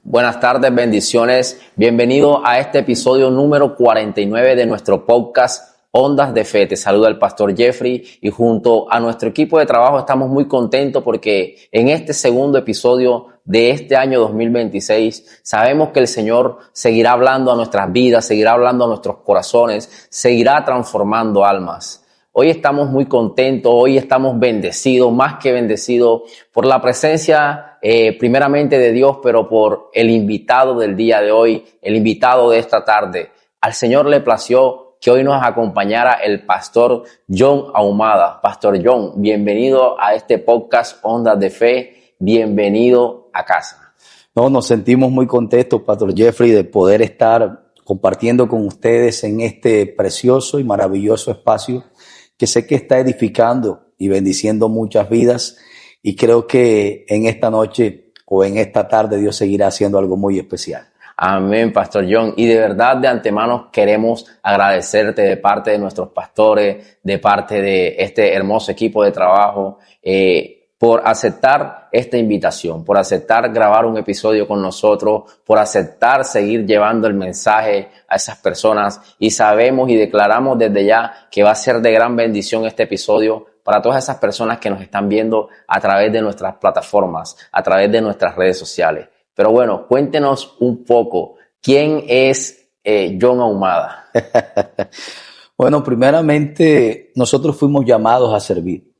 Buenas tardes, bendiciones. Bienvenido a este episodio número 49 de nuestro podcast Ondas de Fe. Te saluda el pastor Jeffrey y junto a nuestro equipo de trabajo estamos muy contentos porque en este segundo episodio de este año 2026 sabemos que el Señor seguirá hablando a nuestras vidas, seguirá hablando a nuestros corazones, seguirá transformando almas. Hoy estamos muy contentos, hoy estamos bendecidos, más que bendecidos por la presencia primeramente de Dios, pero por el invitado del día de hoy, el invitado de esta tarde. Al Señor le plació que hoy nos acompañara el pastor John Ahumada. Pastor John, bienvenido a este podcast Ondas de Fe, bienvenido a casa. Nos sentimos muy contentos, pastor Jeffrey, de poder estar compartiendo con ustedes en este precioso y maravilloso espacio que sé que está edificando y bendiciendo muchas vidas, y creo que en esta noche o en esta tarde Dios seguirá haciendo algo muy especial. Amén, Pastor John. Y de verdad, de antemano queremos agradecerte de parte de nuestros pastores, de parte de este hermoso equipo de trabajo, por aceptar esta invitación, por aceptar grabar un episodio con nosotros, por aceptar seguir llevando el mensaje a esas personas. Y sabemos y declaramos desde ya que va a ser de gran bendición este episodio para todas esas personas que nos están viendo a través de nuestras plataformas, a través de nuestras redes sociales. Pero bueno, cuéntenos un poco, ¿quién es John Ahumada? Bueno, primeramente, nosotros fuimos llamados a servir.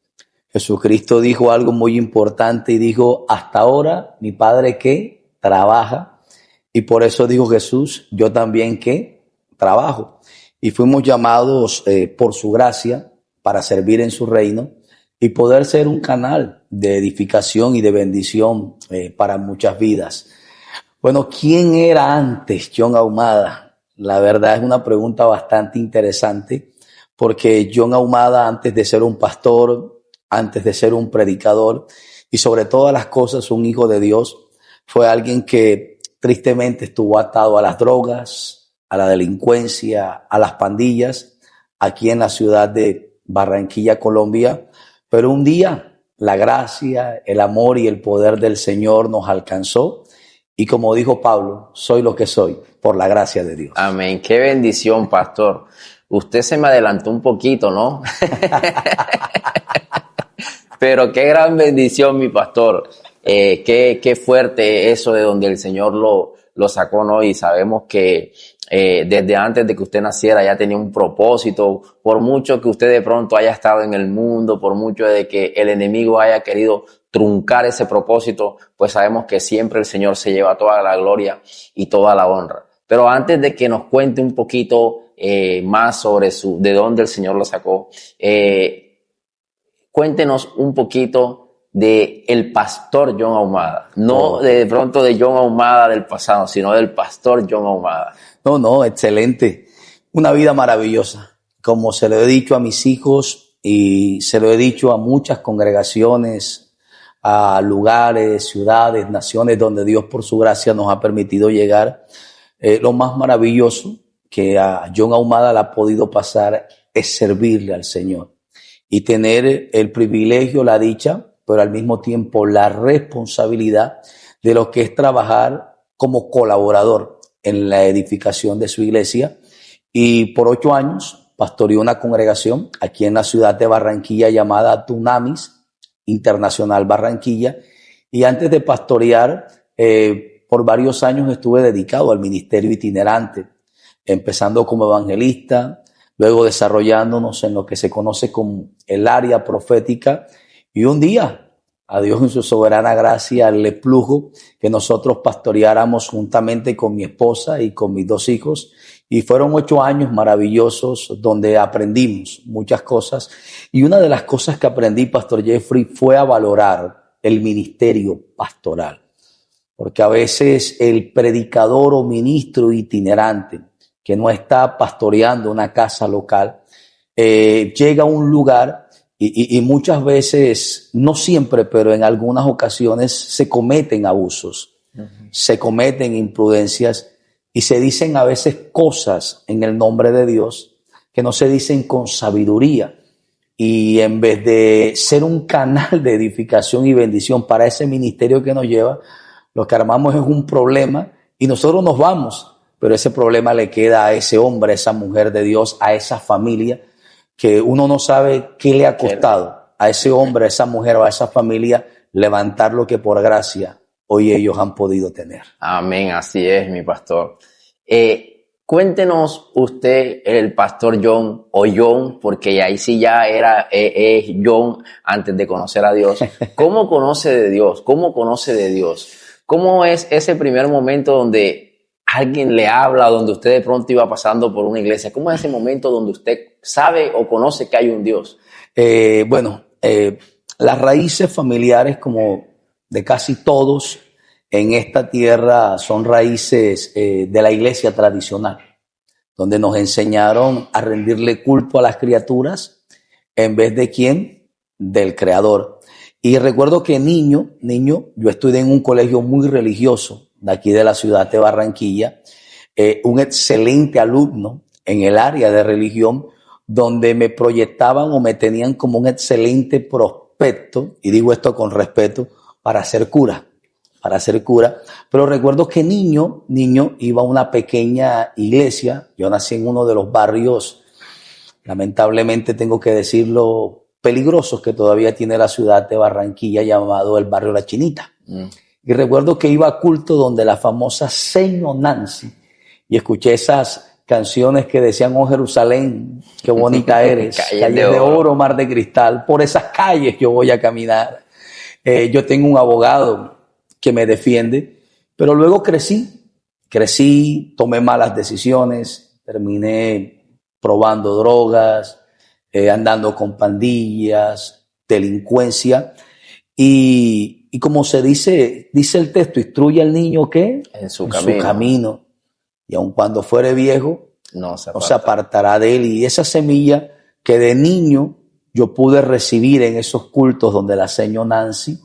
Jesucristo dijo algo muy importante y dijo: hasta ahora mi Padre que trabaja, y por eso dijo Jesús, yo también que trabajo. Y fuimos llamados por su gracia para servir en su reino y poder ser un canal de edificación y de bendición para muchas vidas. Bueno, ¿quién era antes John Ahumada? La verdad es una pregunta bastante interesante, porque John Ahumada, antes de ser un pastor, antes de ser un predicador y sobre todas las cosas un hijo de Dios, fue alguien que tristemente estuvo atado a las drogas, a la delincuencia, a las pandillas, aquí en la ciudad de Barranquilla, Colombia. Pero un día la gracia, el amor y el poder del Señor nos alcanzó, y como dijo Pablo, soy lo que soy por la gracia de Dios. Amén. Qué bendición, pastor. Usted se me adelantó un poquito, ¿no? Pero qué gran bendición, mi pastor. Qué fuerte eso de donde el Señor lo sacó, ¿no? Y sabemos que desde antes de que usted naciera ya tenía un propósito. Por mucho que usted de pronto haya estado en el mundo, por mucho de que el enemigo haya querido truncar ese propósito, pues sabemos que siempre el Señor se lleva toda la gloria y toda la honra. Pero antes de que nos cuente un poquito más sobre de dónde el Señor lo sacó, cuéntenos un poquito de el pastor John Ahumada. No de pronto de John Ahumada del pasado, sino del pastor John Ahumada. No, excelente. Una vida maravillosa. Como se lo he dicho a mis hijos y se lo he dicho a muchas congregaciones, a lugares, ciudades, naciones donde Dios por su gracia nos ha permitido llegar, lo más maravilloso que a John Ahumada le ha podido pasar es servirle al Señor y tener el privilegio, la dicha, pero al mismo tiempo la responsabilidad de lo que es trabajar como colaborador en la edificación de su iglesia. Y por 8 años pastoreó una congregación aquí en la ciudad de Barranquilla llamada Dunamis Internacional Barranquilla. Y antes de pastorear, por varios años estuve dedicado al ministerio itinerante, empezando como evangelista, luego desarrollándonos en lo que se conoce como el área profética. Y un día, a Dios en su soberana gracia, le plugo que nosotros pastoreáramos juntamente con mi esposa y con mis 2 hijos. Y fueron 8 años maravillosos donde aprendimos muchas cosas. Y una de las cosas que aprendí, pastor Jeffrey, fue a valorar el ministerio pastoral. Porque a veces el predicador o ministro itinerante que no está pastoreando una casa local, llega a un lugar y muchas veces, no siempre, pero en algunas ocasiones se cometen abusos, se cometen imprudencias y se dicen a veces cosas en el nombre de Dios que no se dicen con sabiduría. Y en vez de ser un canal de edificación y bendición para ese ministerio que nos lleva, Lo que armamos es un problema y nosotros nos vamos, pero ese problema le queda a ese hombre, a esa mujer de Dios, a esa familia, que uno no sabe qué le ha costado a ese hombre, a esa mujer o a esa familia levantar lo que por gracia hoy ellos han podido tener. Amén, así es, mi pastor. Cuéntenos usted, el pastor John, o John, porque ahí sí ya era John antes de conocer a Dios. ¿Cómo conoce de Dios? ¿Cómo conoce de Dios? ¿Cómo es ese primer momento donde alguien le habla, donde usted de pronto iba pasando por una iglesia? ¿Cómo es ese momento donde usted sabe o conoce que hay un Dios? Las raíces familiares, como de casi todos en esta tierra, son raíces de la iglesia tradicional, donde nos enseñaron a rendirle culto a las criaturas en vez de quién, del Creador. Y recuerdo que niño, yo estudié en un colegio muy religioso de aquí de la ciudad de Barranquilla, un excelente alumno en el área de religión, donde me proyectaban o me tenían como un excelente prospecto, y digo esto con respeto, para ser cura. Pero recuerdo que niño iba a una pequeña iglesia. Yo nací en uno de los barrios, lamentablemente tengo que decirlo, peligrosos que todavía tiene la ciudad de Barranquilla, llamado el barrio La Chinita. Y recuerdo que iba a culto donde la famosa Señor Nancy, y escuché esas canciones que decían: oh Jerusalén, qué bonita eres, calles de oro, mar de cristal, por esas calles yo voy a caminar. Yo tengo un abogado que me defiende, pero luego crecí, tomé malas decisiones, terminé probando drogas, andando con pandillas, delincuencia, y como se dice el texto, instruye al niño ¿qué? En su camino, y aun cuando fuere viejo, no se apartará de él. Y esa semilla que de niño yo pude recibir en esos cultos donde la señora Nancy,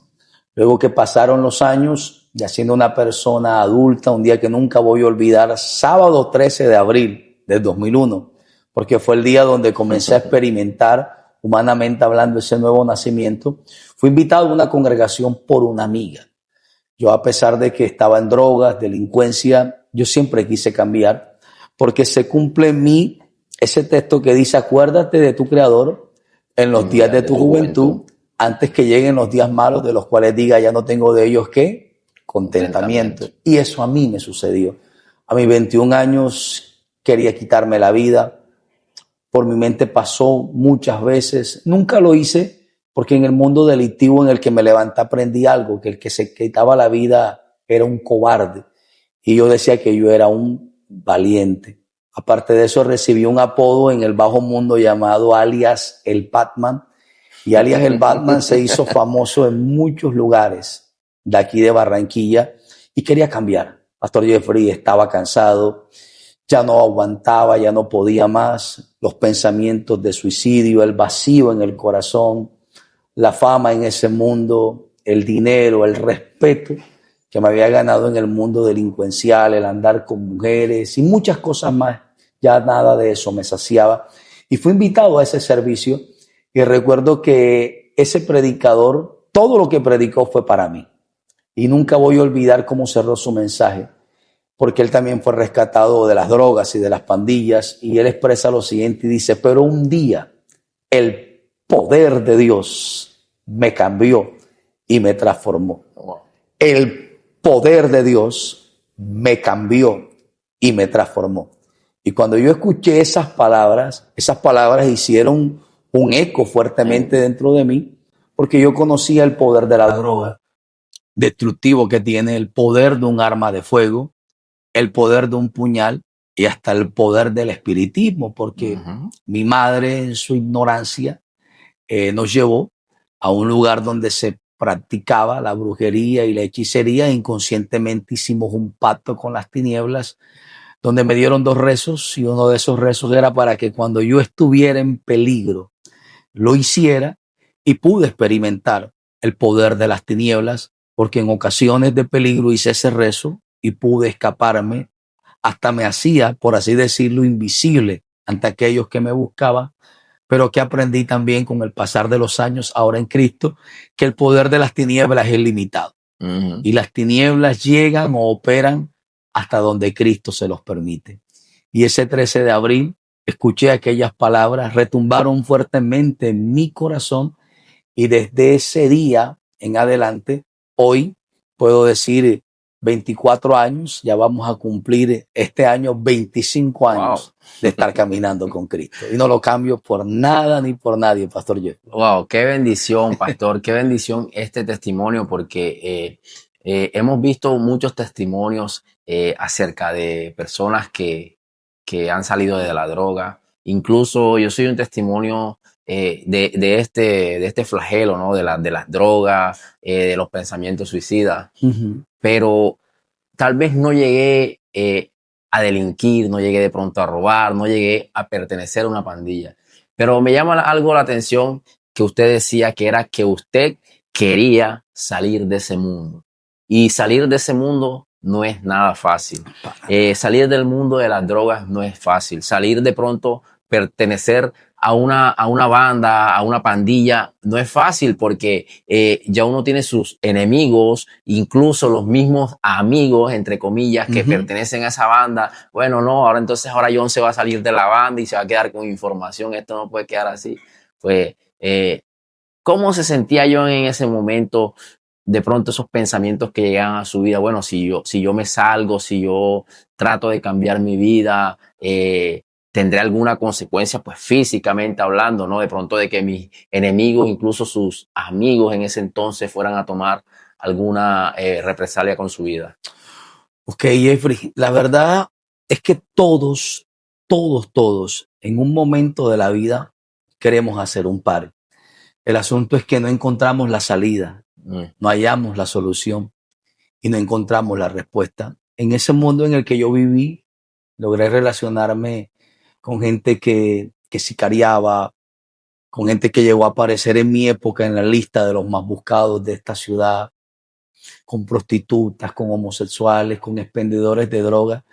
luego que pasaron los años, ya siendo una persona adulta, un día que nunca voy a olvidar, sábado 13 de abril del 2001, porque fue el día donde comencé a experimentar, humanamente hablando, ese nuevo nacimiento. Fui invitado a una congregación por una amiga. Yo, a pesar de que estaba en drogas, delincuencia, yo siempre quise cambiar, porque se cumple en mí ese texto que dice: acuérdate de tu Creador en los días de tu juventud, antes que lleguen los días malos, de los cuales diga: ya no tengo de ellos ¿qué? Contentamiento. Y eso a mí me sucedió. A mis 21 años quería quitarme la vida. Por mi mente pasó muchas veces. Nunca lo hice, porque en el mundo delictivo en el que me levanté aprendí algo: que el que se quitaba la vida era un cobarde. Y yo decía que yo era un valiente. Aparte de eso, recibí un apodo en el bajo mundo llamado alias el Batman. Y alias el Batman se hizo famoso en muchos lugares de aquí de Barranquilla, y quería cambiar. Pastor Jeffrey, estaba cansado, ya no aguantaba, ya no podía más. Los pensamientos de suicidio, el vacío en el corazón, la fama en ese mundo, el dinero, el respeto que me había ganado en el mundo delincuencial, el andar con mujeres y muchas cosas más. Ya nada de eso me saciaba. Y fui invitado a ese servicio, y recuerdo que ese predicador, todo lo que predicó fue para mí. Y nunca voy a olvidar cómo cerró su mensaje, porque él también fue rescatado de las drogas y de las pandillas, y él expresa lo siguiente y dice: pero un día el poder de Dios me cambió y me transformó. El poder de Dios me cambió y me transformó. Y cuando yo escuché esas palabras hicieron un eco fuertemente dentro de mí, porque yo conocía el poder de la droga, destructivo que tiene, el poder de un arma de fuego, el poder de un puñal y hasta el poder del espiritismo, porque mi madre, en su ignorancia, nos llevó a un lugar donde se practicaba la brujería y la hechicería, e inconscientemente hicimos un pacto con las tinieblas, donde me dieron 2 rezos, y uno de esos rezos era para que cuando yo estuviera en peligro lo hiciera, y pude experimentar el poder de las tinieblas, porque en ocasiones de peligro hice ese rezo y pude escaparme. Hasta me hacía, por así decirlo, invisible ante aquellos que me buscaban, pero que aprendí también con el pasar de los años ahora en Cristo, que el poder de las tinieblas es limitado. Ujú. y las tinieblas llegan o operan hasta donde Cristo se los permite. Y ese 13 de abril escuché aquellas palabras, retumbaron fuertemente en mi corazón y desde ese día en adelante, hoy puedo decir 24 años, ya vamos a cumplir este año 25 Wow. años de estar caminando con Cristo. Y no lo cambio por nada ni por nadie, Pastor Jeff. Wow, qué bendición, pastor, qué bendición este testimonio, porque hemos visto muchos testimonios acerca de personas que han salido de la droga. Incluso yo soy un testimonio de este flagelo, ¿no? De las drogas, de los pensamientos suicidas. Pero tal vez no llegué a delinquir, no llegué de pronto a robar, no llegué a pertenecer a una pandilla. Pero me llama algo la atención que usted decía, que era que usted quería salir de ese mundo. Y salir de ese mundo no es nada fácil. Salir del mundo de las drogas no es fácil. Salir de pronto, pertenecer a una banda, a una pandilla, no es fácil porque ya uno tiene sus enemigos, incluso los mismos amigos, entre comillas, que pertenecen a esa banda. Bueno, no, ahora John se va a salir de la banda y se va a quedar con información. Esto no puede quedar así. Pues, ¿cómo se sentía John en ese momento? De pronto esos pensamientos que llegan a su vida, bueno, si yo me salgo, si yo trato de cambiar mi vida, tendré alguna consecuencia, pues físicamente hablando, ¿no? De pronto de que mis enemigos, incluso sus amigos en ese entonces, fueran a tomar alguna represalia con su vida. Ok, Jeffrey, la verdad es que todos, en un momento de la vida queremos hacer un par. El asunto es que no encontramos la salida, no hallamos la solución y no encontramos la respuesta. En ese mundo en el que yo viví, logré relacionarme con gente que sicariaba, con gente que llegó a aparecer en mi época en la lista de los más buscados de esta ciudad, con prostitutas, con homosexuales, con expendedores de droga.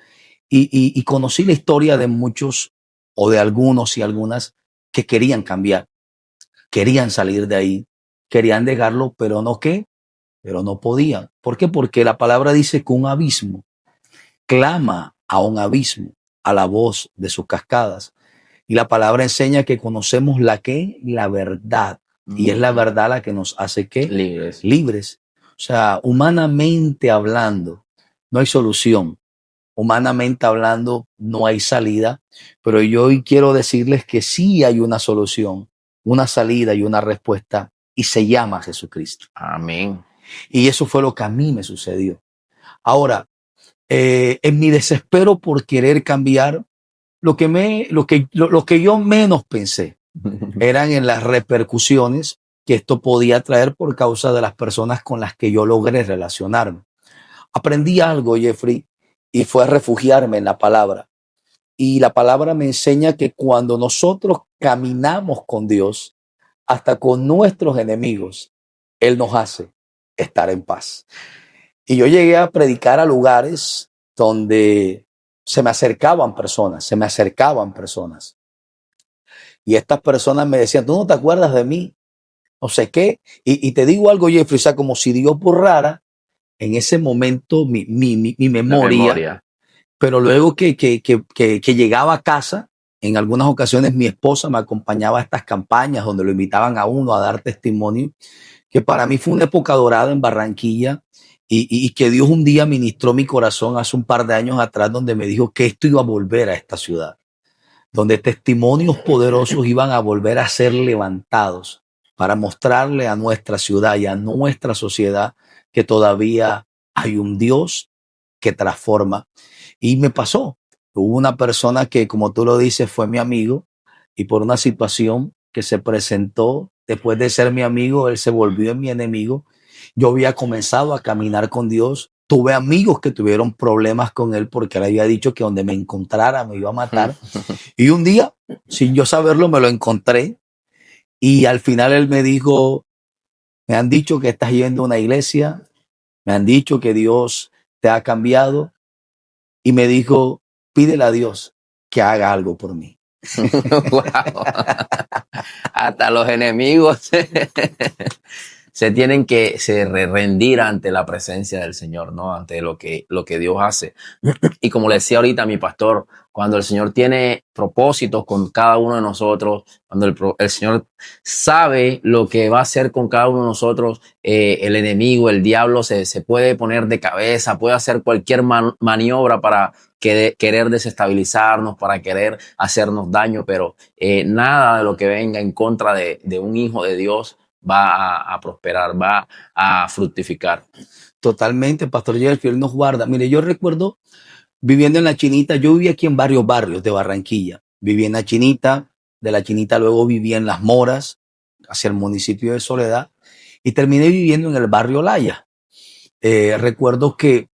Y conocí la historia de muchos o de algunos y algunas que querían cambiar, querían salir de ahí, querían dejarlo, pero no qué, pero no podían. ¿Por qué? Porque la palabra dice que un abismo clama a un abismo a la voz de sus cascadas. Y la palabra enseña que conocemos la que, la verdad. Y es la verdad la que nos hace ¿qué? Libres. Libres. O sea, humanamente hablando, no hay solución. Humanamente hablando, no hay salida. Pero yo hoy quiero decirles que sí hay una solución, una salida y una respuesta. Y se llama Jesucristo. Amén. Y eso fue lo que a mí me sucedió. Ahora, en mi desespero por querer cambiar, lo que yo menos pensé eran en las repercusiones que esto podía traer por causa de las personas con las que yo logré relacionarme. Aprendí algo, Jeffrey, y fue a refugiarme en la palabra. Y la palabra me enseña que cuando nosotros caminamos con Dios, hasta con nuestros enemigos, Él nos hace estar en paz. Y yo llegué a predicar a lugares donde se me acercaban personas. Y estas personas me decían, tú no te acuerdas de mí, no sé qué. Y te digo algo, Jeffrey, o sea, como si Dios borrara en ese momento mi memoria. Pero luego que llegaba a casa, en algunas ocasiones mi esposa me acompañaba a estas campañas donde lo invitaban a uno a dar testimonio, que para mí fue una época dorada en Barranquilla y que Dios un día ministró mi corazón hace un par de años atrás donde me dijo que esto iba a volver a esta ciudad, donde testimonios poderosos iban a volver a ser levantados para mostrarle a nuestra ciudad y a nuestra sociedad que todavía hay un Dios que transforma. Y me pasó. Hubo una persona que, como tú lo dices, fue mi amigo y por una situación que se presentó después de ser mi amigo, él se volvió mi enemigo. Yo había comenzado a caminar con Dios. Tuve amigos que tuvieron problemas con él porque él había dicho que donde me encontrara me iba a matar. Y un día, sin yo saberlo, me lo encontré y al final él me dijo, me han dicho que estás yendo a una iglesia, me han dicho que Dios te ha cambiado y me dijo, pídele a Dios que haga algo por mí. Wow. Hasta los enemigos se tienen que rendir ante la presencia del Señor, ¿no? Ante lo que Dios hace. Y como le decía ahorita mi pastor, cuando el Señor tiene propósitos con cada uno de nosotros, cuando el Señor sabe lo que va a hacer con cada uno de nosotros, el enemigo, el diablo se puede poner de cabeza, puede hacer cualquier maniobra para querer desestabilizarnos, para querer hacernos daño, pero nada de lo que venga en contra de un hijo de Dios va a prosperar, va a fructificar. Totalmente, Pastor Jeffrey, Él nos guarda. Mire, yo recuerdo viviendo en La Chinita, yo vivía aquí en varios barrios de Barranquilla. Viví en La Chinita, de La Chinita luego viví en Las Moras, hacia el municipio de Soledad, y terminé viviendo en el barrio Laya. Recuerdo que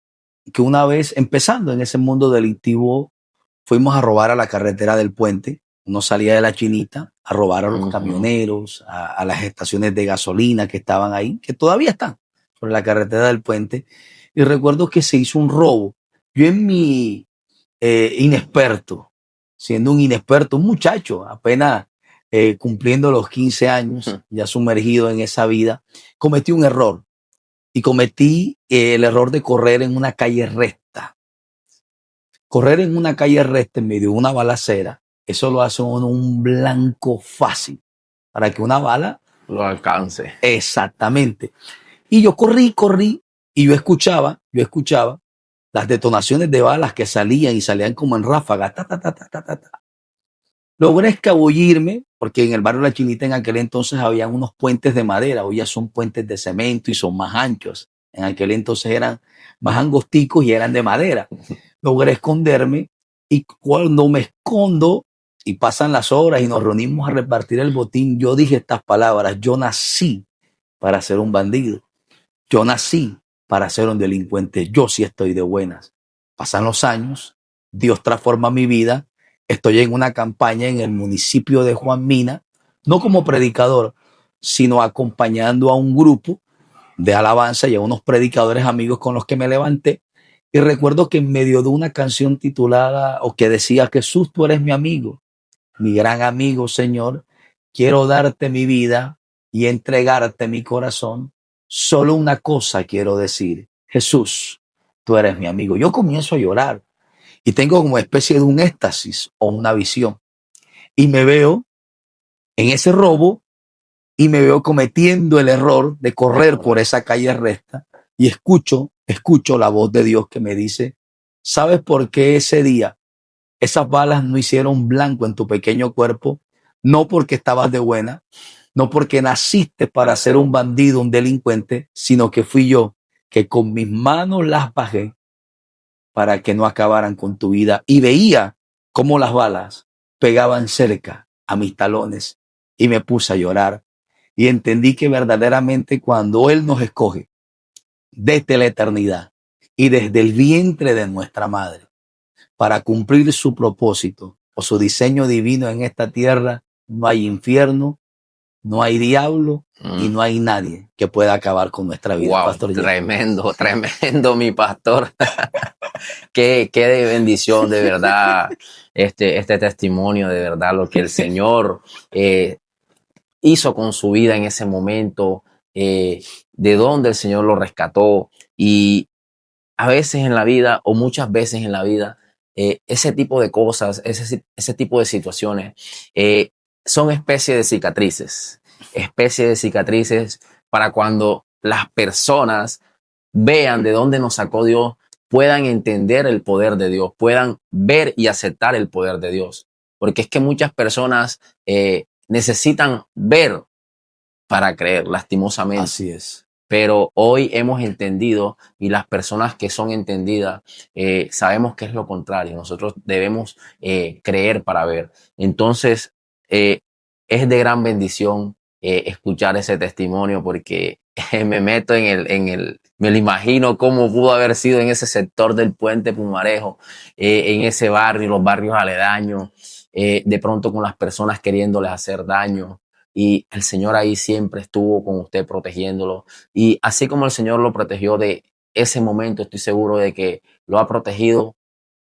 una vez empezando en ese mundo delictivo, fuimos a robar a la carretera del puente. Uno salía de La Chinita a robar a los camioneros, a las estaciones de gasolina que estaban ahí, que todavía están sobre la carretera del puente. Y recuerdo que se hizo un robo. Yo en mi inexperto, siendo un inexperto, un muchacho, apenas cumpliendo los 15 años, ya sumergido en esa vida, cometí un error. Y cometí el error de correr en una calle recta. Correr en una calle recta en medio de una balacera, eso lo hace uno un blanco fácil para que una bala lo alcance. Exactamente. Y yo corrí, y yo escuchaba las detonaciones de balas que salían como en ráfaga. Ta, ta, ta, ta, ta, ta. Logré escabullirme, porque en el barrio La Chinita en aquel entonces había unos puentes de madera, hoy ya son puentes de cemento y son más anchos. En aquel entonces eran más angosticos y eran de madera. Logré esconderme y cuando me escondo y pasan las horas y nos reunimos a repartir el botín, yo dije estas palabras: yo nací para ser un bandido. Yo nací para ser un delincuente. Yo sí estoy de buenas. Pasan los años, Dios transforma mi vida. Estoy en una campaña en el municipio de Juan Mina, no como predicador, sino acompañando a un grupo de alabanza y a unos predicadores amigos con los que me levanté. Y recuerdo que en medio de una canción titulada o que decía: Jesús, tú eres mi amigo, mi gran amigo, Señor, quiero darte mi vida y entregarte mi corazón. Solo una cosa quiero decir: Jesús, tú eres mi amigo. Yo comienzo a llorar y tengo como especie de un éxtasis o una visión. Y me veo en ese robo y me veo cometiendo el error de correr por esa calle recta y escucho la voz de Dios que me dice: ¿sabes por qué ese día esas balas no hicieron blanco en tu pequeño cuerpo? No porque estabas de buena, no porque naciste para ser un bandido, un delincuente, sino que fui yo que con mis manos las bajé para que no acabaran con tu vida. Y veía cómo las balas pegaban cerca a mis talones y me puse a llorar. Y entendí que verdaderamente cuando Él nos escoge desde la eternidad y desde el vientre de nuestra madre para cumplir su propósito o su diseño divino en esta tierra, no hay infierno, no hay diablo y no hay nadie que pueda acabar con nuestra vida. Wow, Pastor tremendo, tremendo, mi pastor. Qué de bendición, de verdad, este testimonio, de verdad, lo que el Señor hizo con su vida en ese momento, de dónde el Señor lo rescató. Y a veces en la vida, o muchas veces en la vida, ese tipo de cosas, ese tipo de situaciones, son especie de cicatrices para cuando las personas vean de dónde nos sacó Dios, puedan entender el poder de Dios, puedan ver y aceptar el poder de Dios. Porque es que muchas personas necesitan ver para creer, lastimosamente. Así es. Pero hoy hemos entendido, y las personas que son entendidas sabemos que es lo contrario. Nosotros debemos creer para ver. Entonces, es de gran bendición escuchar ese testimonio, porque me meto me lo imagino cómo pudo haber sido en ese sector del Puente Pumarejo, en ese barrio, los barrios aledaños, de pronto con las personas queriéndoles hacer daño. Y el Señor ahí siempre estuvo con usted protegiéndolo. Y así como el Señor lo protegió de ese momento, estoy seguro de que lo ha protegido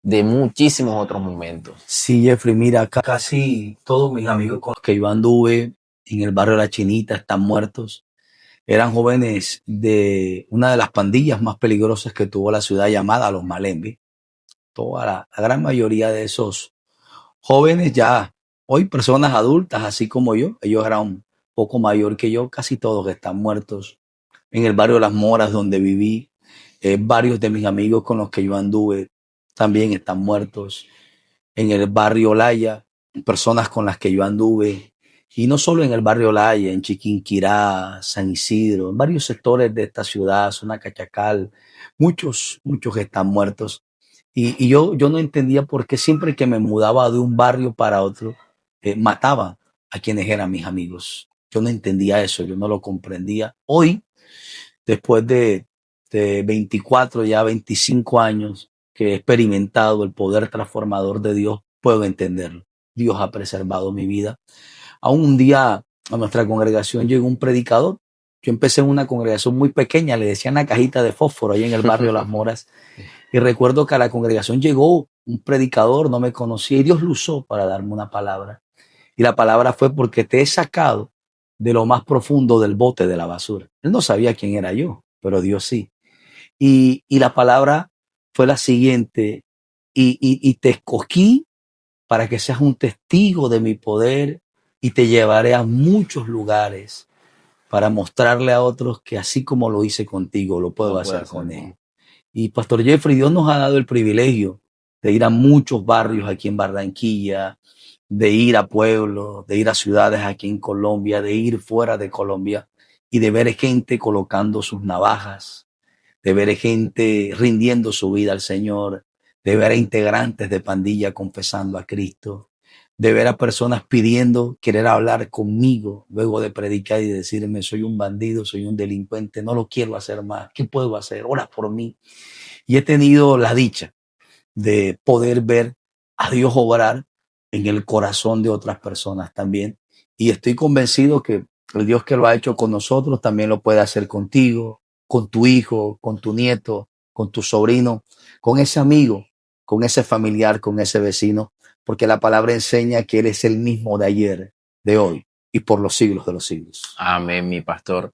de muchísimos otros momentos. Sí, Jeffrey, mira, casi todos mis amigos con los que yo anduve en el barrio La Chinita están muertos. Eran jóvenes de una de las pandillas más peligrosas que tuvo la ciudad, llamada Los Malembi. Toda la gran mayoría de esos jóvenes ya, hoy personas adultas, así como yo, ellos eran un poco mayor que yo, casi todos están muertos. En el barrio Las Moras, donde viví, varios de mis amigos con los que yo anduve también están muertos. En el barrio Olaya, personas con las que yo anduve, y no solo en el barrio Olaya, en Chiquinquirá, San Isidro, en varios sectores de esta ciudad, zona Cachacal, muchos están muertos. Y yo no entendía por qué siempre que me mudaba de un barrio para otro, mataban a quienes eran mis amigos. Yo no entendía eso, yo no lo comprendía. Hoy, después de 24, ya 25 años que he experimentado el poder transformador de Dios, puedo entenderlo. Dios ha preservado mi vida. Aún un día a nuestra congregación llegó un predicador. Yo empecé en una congregación muy pequeña, le decían la cajita de fósforo ahí en el barrio Las Moras. Y recuerdo que a la congregación llegó un predicador, no me conocía, y Dios lo usó para darme una palabra. Y la palabra fue: porque te he sacado de lo más profundo del bote de la basura. Él no sabía quién era yo, pero Dios sí. Y la palabra fue la siguiente: y te escogí para que seas un testigo de mi poder, y te llevaré a muchos lugares para mostrarle a otros que así como lo hice contigo, lo puedo hacer con él. Y Pastor Jeffrey, Dios nos ha dado el privilegio de ir a muchos barrios aquí en Barranquilla, de ir a pueblos, de ir a ciudades aquí en Colombia, de ir fuera de Colombia y de ver gente colocando sus navajas, de ver gente rindiendo su vida al Señor, de ver a integrantes de pandilla confesando a Cristo, de ver a personas pidiendo querer hablar conmigo luego de predicar y decirme: soy un bandido, soy un delincuente, no lo quiero hacer más, ¿qué puedo hacer? Ora por mí. Y he tenido la dicha de poder ver a Dios obrar en el corazón de otras personas también. Y estoy convencido que el Dios que lo ha hecho con nosotros también lo puede hacer contigo, con tu hijo, con tu nieto, con tu sobrino, con ese amigo, con ese familiar, con ese vecino, porque la palabra enseña que Él es el mismo de ayer, de hoy y por los siglos de los siglos. Amén, mi pastor.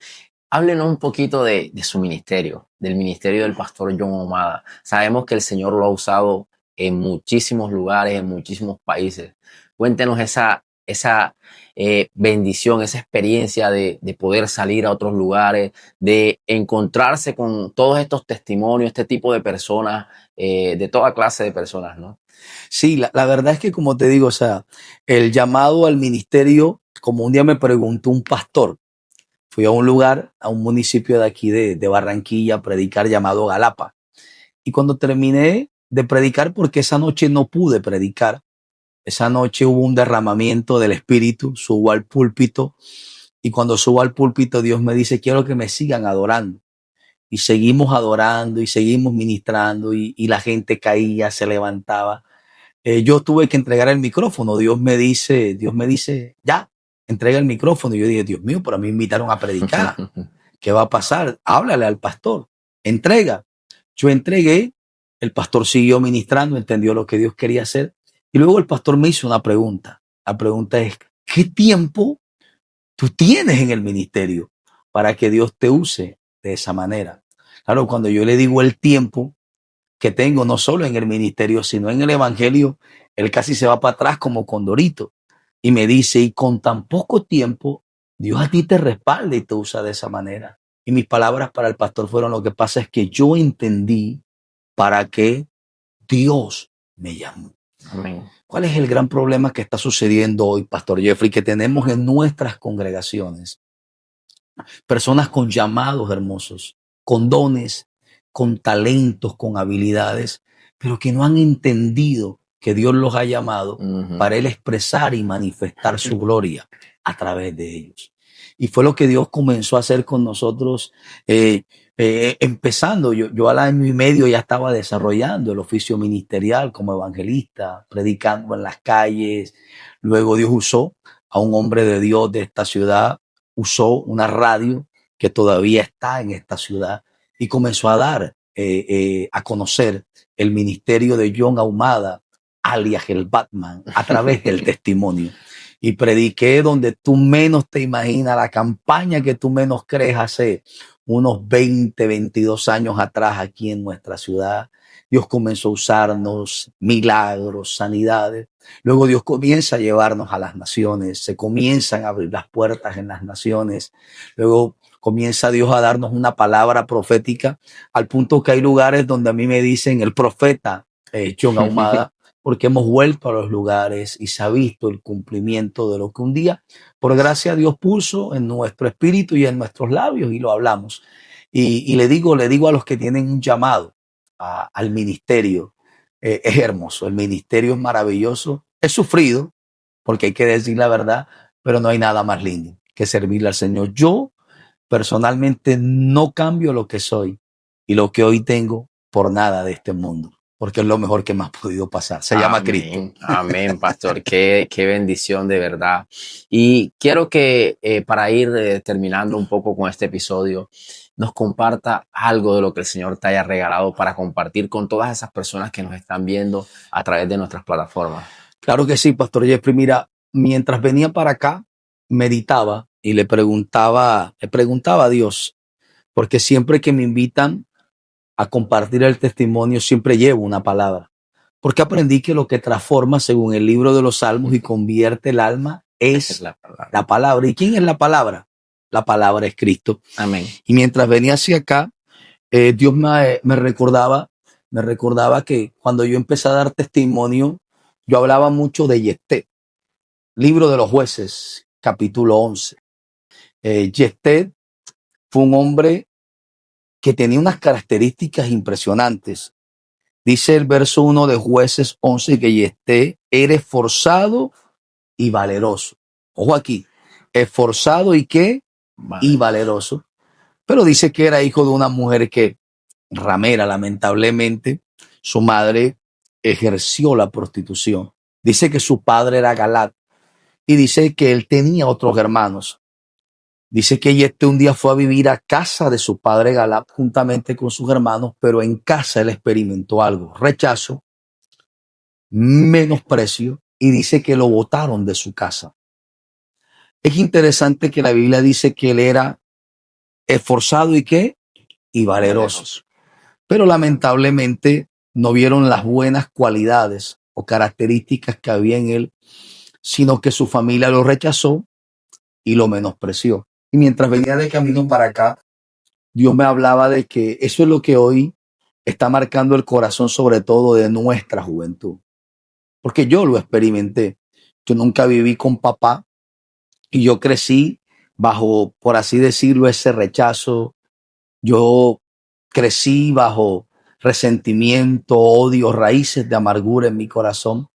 Háblenos un poquito de su ministerio, del ministerio del pastor John Ahumada. Sabemos que el Señor lo ha usado en muchísimos lugares, en muchísimos países. Cuéntenos esa bendición, esa experiencia de poder salir a otros lugares, de encontrarse con todos estos testimonios, este tipo de personas, de toda clase de personas, ¿no? Sí, la verdad es que, como te digo, o sea, el llamado al ministerio, como un día me preguntó un pastor, fui a un lugar, a un municipio de aquí de Barranquilla, a predicar, llamado Galapa. Y cuando terminé de predicar, porque esa noche no pude predicar, esa noche hubo un derramamiento del Espíritu, subo al púlpito, y cuando subo al púlpito Dios me dice: quiero que me sigan adorando. Y seguimos adorando y seguimos ministrando, y la gente caía, se levantaba. Yo tuve que entregar el micrófono. Dios me dice, ya, entrega el micrófono. Y yo dije: Dios mío, pero a mí me invitaron a predicar. ¿Qué va a pasar? Háblale al pastor. Entrega. Yo entregué. El pastor siguió ministrando, entendió lo que Dios quería hacer. Y luego el pastor me hizo una pregunta. La pregunta es: ¿qué tiempo tú tienes en el ministerio para que Dios te use de esa manera? Claro, cuando yo le digo el tiempo que tengo, no solo en el ministerio, sino en el evangelio, él casi se va para atrás como condorito y me dice: y con tan poco tiempo, Dios a ti te respalda y te usa de esa manera. Y mis palabras para el pastor fueron: lo que pasa es que yo entendí para qué Dios me llamó. Amén. ¿Cuál es el gran problema que está sucediendo hoy, Pastor Jeffrey, que tenemos en nuestras congregaciones? Personas con llamados hermosos, con dones, con talentos, con habilidades, pero que no han entendido que Dios los ha llamado para Él expresar y manifestar su gloria a través de ellos. Y fue lo que Dios comenzó a hacer con nosotros, empezando. Yo al año y medio ya estaba desarrollando el oficio ministerial como evangelista, predicando en las calles. Luego Dios usó a un hombre de Dios de esta ciudad, usó una radio que todavía está en esta ciudad y comenzó a dar a conocer el ministerio de John Ahumada, alias el Batman, a través del testimonio. y prediqué donde tú menos te imaginas, la campaña que tú menos crees hace unos 20, 22 años atrás aquí en nuestra ciudad. Dios comenzó a usarnos, milagros, sanidades. Luego Dios comienza a llevarnos a las naciones, se comienzan a abrir las puertas en las naciones. Luego comienza Dios a darnos una palabra profética, al punto que hay lugares donde a mí me dicen el profeta John Ahumada, porque hemos vuelto a los lugares y se ha visto el cumplimiento de lo que un día, por gracia, Dios puso en nuestro espíritu y en nuestros labios, y lo hablamos. Y le digo a los que tienen un llamado al ministerio, es hermoso, el ministerio es maravilloso, es sufrido, porque hay que decir la verdad, pero no hay nada más lindo que servirle al Señor. Yo personalmente no cambio lo que soy y lo que hoy tengo por nada de este mundo, porque es lo mejor que me ha podido pasar. Se llama Cristo. Amén, pastor. Qué bendición de verdad. Y quiero que para ir terminando un poco con este episodio, nos comparta algo de lo que el Señor te haya regalado para compartir con todas esas personas que nos están viendo a través de nuestras plataformas. Claro que sí, Pastor Jeffrey. Mira, mientras venía para acá, meditaba y le preguntaba a Dios, porque siempre que me invitan a compartir el testimonio, siempre llevo una palabra. Porque aprendí que lo que transforma, según el libro de los Salmos, y convierte el alma es la palabra. ¿Y quién es la palabra? La palabra es Cristo. Amén. Y mientras venía hacia acá, Dios me recordaba que cuando yo empecé a dar testimonio, yo hablaba mucho de Yefté, libro de los jueces, capítulo 11. Yefté fue un hombre que tenía unas características impresionantes. Dice el verso 1 de Jueces 11 que Yefté era esforzado y valeroso. Ojo aquí, esforzado y qué, y valeroso. Pero dice que era hijo de una mujer que, ramera, lamentablemente, su madre ejerció la prostitución. Dice que su padre era Galat y dice que él tenía otros hermanos. Dice que Yefté un día fue a vivir a casa de su padre Galat juntamente con sus hermanos, pero en casa él experimentó algo: rechazo, menosprecio, y dice que lo botaron de su casa. Es interesante que la Biblia dice que él era esforzado y qué, y valeroso. Pero lamentablemente no vieron las buenas cualidades o características que había en él, sino que su familia lo rechazó y lo menospreció. Y mientras venía de camino para acá, Dios me hablaba de que eso es lo que hoy está marcando el corazón, sobre todo de nuestra juventud. Porque yo lo experimenté. Yo nunca viví con papá y yo crecí bajo, por así decirlo, ese rechazo. Yo crecí bajo resentimiento, odio, raíces de amargura en mi corazón.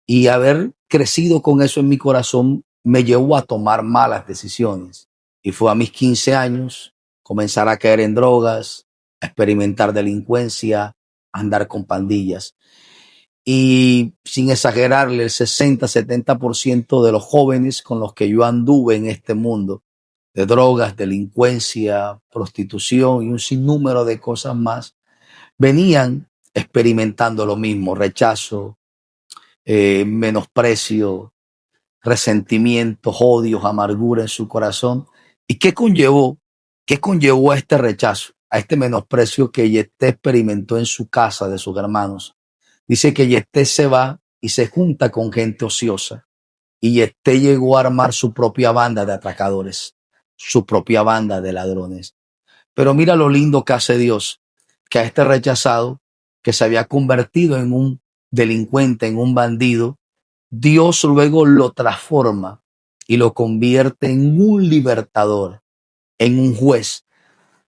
Y haber crecido con eso en mi corazón me llevó a tomar malas decisiones. Y fue a mis 15 años comenzar a caer en drogas, a experimentar delincuencia, a andar con pandillas. Y sin exagerarle, el 60-70% de los jóvenes con los que yo anduve en este mundo de drogas, delincuencia, prostitución y un sinnúmero de cosas más, venían experimentando lo mismo: rechazo, menosprecio, resentimientos, odios, amargura en su corazón. ¿Y qué conllevó? ¿Qué conllevó a este rechazo, a este menosprecio que Yefté experimentó en su casa de sus hermanos? Dice que Yefté se va y se junta con gente ociosa. Y Yefté llegó a armar su propia banda de atracadores, su propia banda de ladrones. Pero mira lo lindo que hace Dios, que a este rechazado, que se había convertido en un delincuente, en un bandido, Dios luego lo transforma y lo convierte en un libertador, en un juez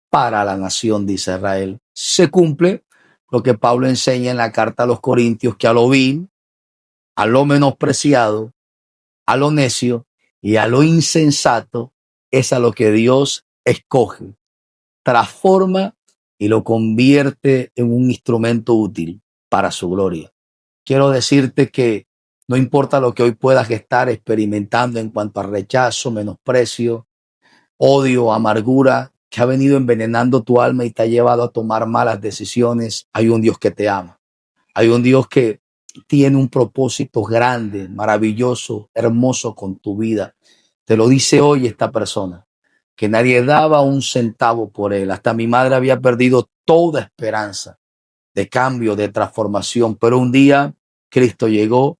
para la nación de Israel. Se cumple lo que Pablo enseña en la carta a los Corintios, que a lo vil, a lo menospreciado, a lo necio y a lo insensato es a lo que Dios escoge, transforma y lo convierte en un instrumento útil para su gloria. Quiero decirte que no importa lo que hoy puedas estar experimentando en cuanto a rechazo, menosprecio, odio, amargura, que ha venido envenenando tu alma y te ha llevado a tomar malas decisiones, hay un Dios que te ama. Hay un Dios que tiene un propósito grande, maravilloso, hermoso con tu vida. Te lo dice hoy esta persona, que nadie daba un centavo por él. Hasta mi madre había perdido toda esperanza de cambio, de transformación. Pero un día Cristo llegó,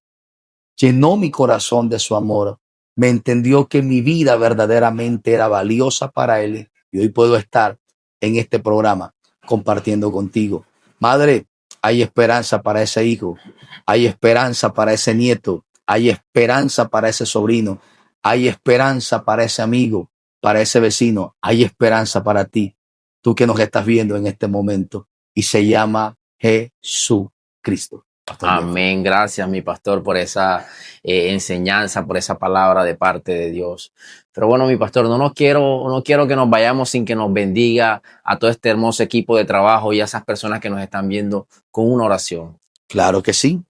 llenó mi corazón de su amor, me entendió que mi vida verdaderamente era valiosa para Él y hoy puedo estar en este programa compartiendo contigo. Madre, hay esperanza para ese hijo, hay esperanza para ese nieto, hay esperanza para ese sobrino, hay esperanza para ese amigo, para ese vecino, hay esperanza para ti, tú que nos estás viendo en este momento, y se llama Jesucristo. Pastor Jeffrey. Amén. Gracias, mi pastor, por esa enseñanza, por esa palabra de parte de Dios. Pero bueno, mi pastor, no quiero que nos vayamos sin que nos bendiga a todo este hermoso equipo de trabajo y a esas personas que nos están viendo con una oración. Claro que sí,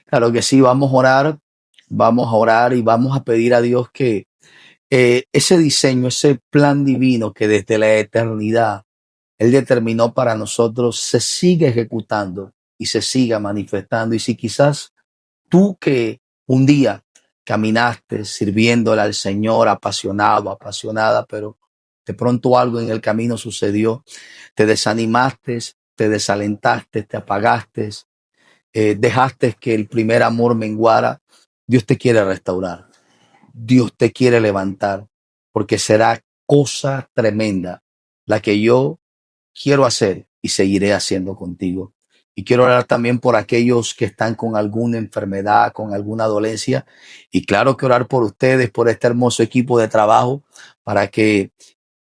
claro que sí. Vamos a orar y vamos a pedir a Dios que ese diseño, ese plan divino que desde la eternidad Él determinó para nosotros se siga ejecutando y se siga manifestando. Y si quizás tú que un día caminaste sirviéndole al Señor, apasionado, apasionada, pero de pronto algo en el camino sucedió, te desanimaste, te desalentaste, te apagaste, dejaste que el primer amor menguara, Dios te quiere restaurar, Dios te quiere levantar, porque será cosa tremenda la que yo quiero hacer y seguiré haciendo contigo. Y quiero orar también por aquellos que están con alguna enfermedad, con alguna dolencia. Y claro que orar por ustedes, por este hermoso equipo de trabajo, para que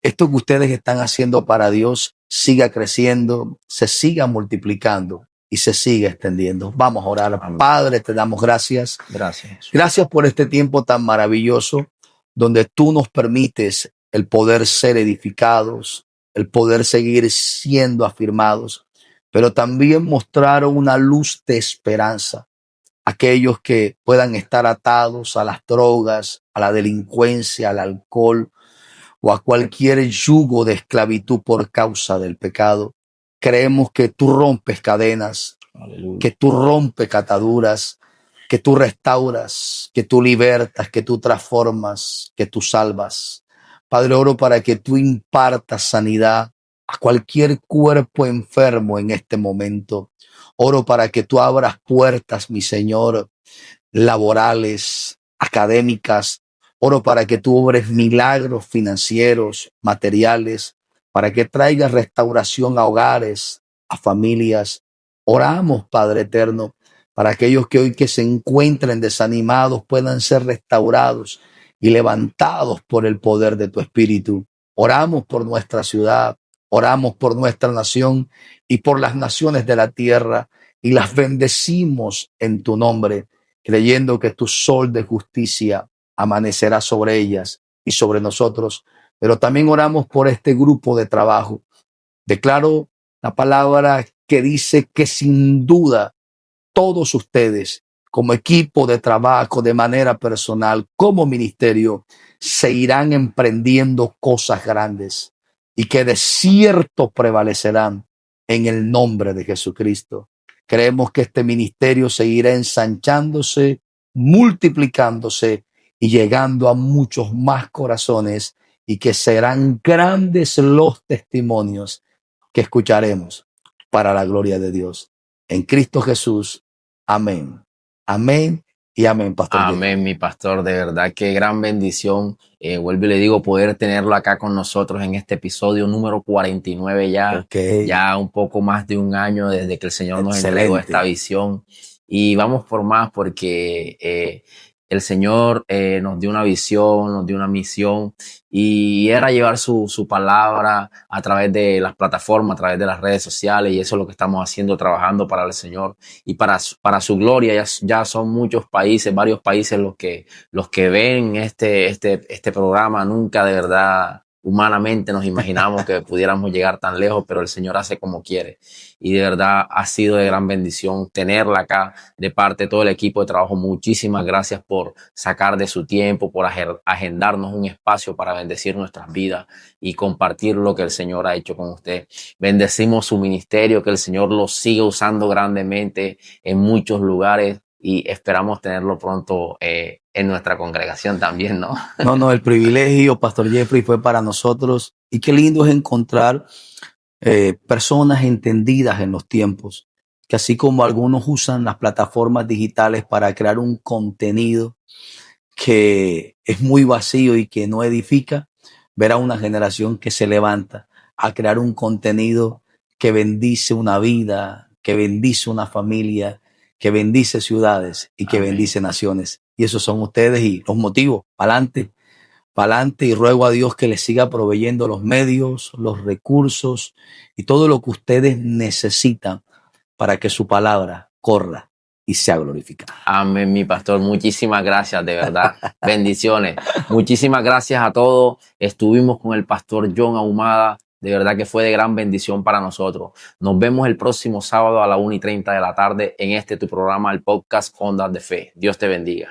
esto que ustedes están haciendo para Dios siga creciendo, se siga multiplicando y se siga extendiendo. Vamos a orar. Amén. Padre, te damos gracias. Gracias. Gracias por este tiempo tan maravilloso donde tú nos permites el poder ser edificados, el poder seguir siendo afirmados, pero también mostrar una luz de esperanza. Aquellos que puedan estar atados a las drogas, a la delincuencia, al alcohol o a cualquier yugo de esclavitud por causa del pecado. Creemos que tú rompes cadenas, Aleluya. que tú rompes ataduras, que tú restauras, que tú libertas, que tú transformas, que tú salvas. Padre, oro para que tú impartas sanidad a cualquier cuerpo enfermo en este momento. Oro para que tú abras puertas, mi Señor, laborales, académicas. Oro para que tú obres milagros financieros, materiales, para que traigas restauración a hogares, a familias. Oramos, Padre eterno, para aquellos que hoy que se encuentren desanimados puedan ser restaurados y levantados por el poder de tu Espíritu. Oramos por nuestra ciudad, oramos por nuestra nación y por las naciones de la tierra y las bendecimos en tu nombre, creyendo que tu sol de justicia amanecerá sobre ellas y sobre nosotros. Pero también oramos por este grupo de trabajo. Declaro la palabra que dice que sin duda todos ustedes, como equipo de trabajo, de manera personal, como ministerio, se irán emprendiendo cosas grandes y que de cierto prevalecerán en el nombre de Jesucristo. Creemos que este ministerio seguirá ensanchándose, multiplicándose y llegando a muchos más corazones, y que serán grandes los testimonios que escucharemos para la gloria de Dios. En Cristo Jesús. Amén. Amén y amén, Pastor Jeffrey. Amén, mi pastor, de verdad, qué gran bendición. Vuelvo y le digo, poder tenerlo acá con nosotros en este episodio número 49 ya, Ok. ya un poco más de un año desde que el Señor nos Excelente. entregó esta visión. Y vamos por más porque el Señor nos dio una visión, nos dio una misión, y era llevar su palabra a través de las plataformas, a través de las redes sociales, y eso es lo que estamos haciendo, trabajando para el Señor y para su gloria. Ya son muchos países, varios países los que ven este programa. Nunca de verdad humanamente nos imaginamos que pudiéramos llegar tan lejos, pero el Señor hace como quiere. Y de verdad ha sido de gran bendición tenerla acá de parte de todo el equipo de trabajo. Muchísimas gracias por sacar de su tiempo, por agendarnos un espacio para bendecir nuestras vidas y compartir lo que el Señor ha hecho con usted. Bendecimos su ministerio, que el Señor lo siga usando grandemente en muchos lugares. y esperamos tenerlo pronto en nuestra congregación también, ¿no? No, el privilegio, Pastor Jeffrey, fue para nosotros. Y qué lindo es encontrar personas entendidas en los tiempos, que así como algunos usan las plataformas digitales para crear un contenido que es muy vacío y que no edifica, ver a una generación que se levanta a crear un contenido que bendice una vida, que bendice una familia, que bendice ciudades y que Amén. bendice naciones. Y esos son ustedes y los motivos, para adelante, y ruego a Dios que les siga proveyendo los medios, los recursos y todo lo que ustedes necesitan para que su palabra corra y sea glorificada. Amén, mi pastor. Muchísimas gracias, de verdad. Bendiciones. Muchísimas gracias a todos. Estuvimos con el pastor John Ahumada. De verdad que fue de gran bendición para nosotros. Nos vemos el próximo sábado a la 1:30 de la tarde en tu programa, el podcast Ondas de Fe. Dios te bendiga.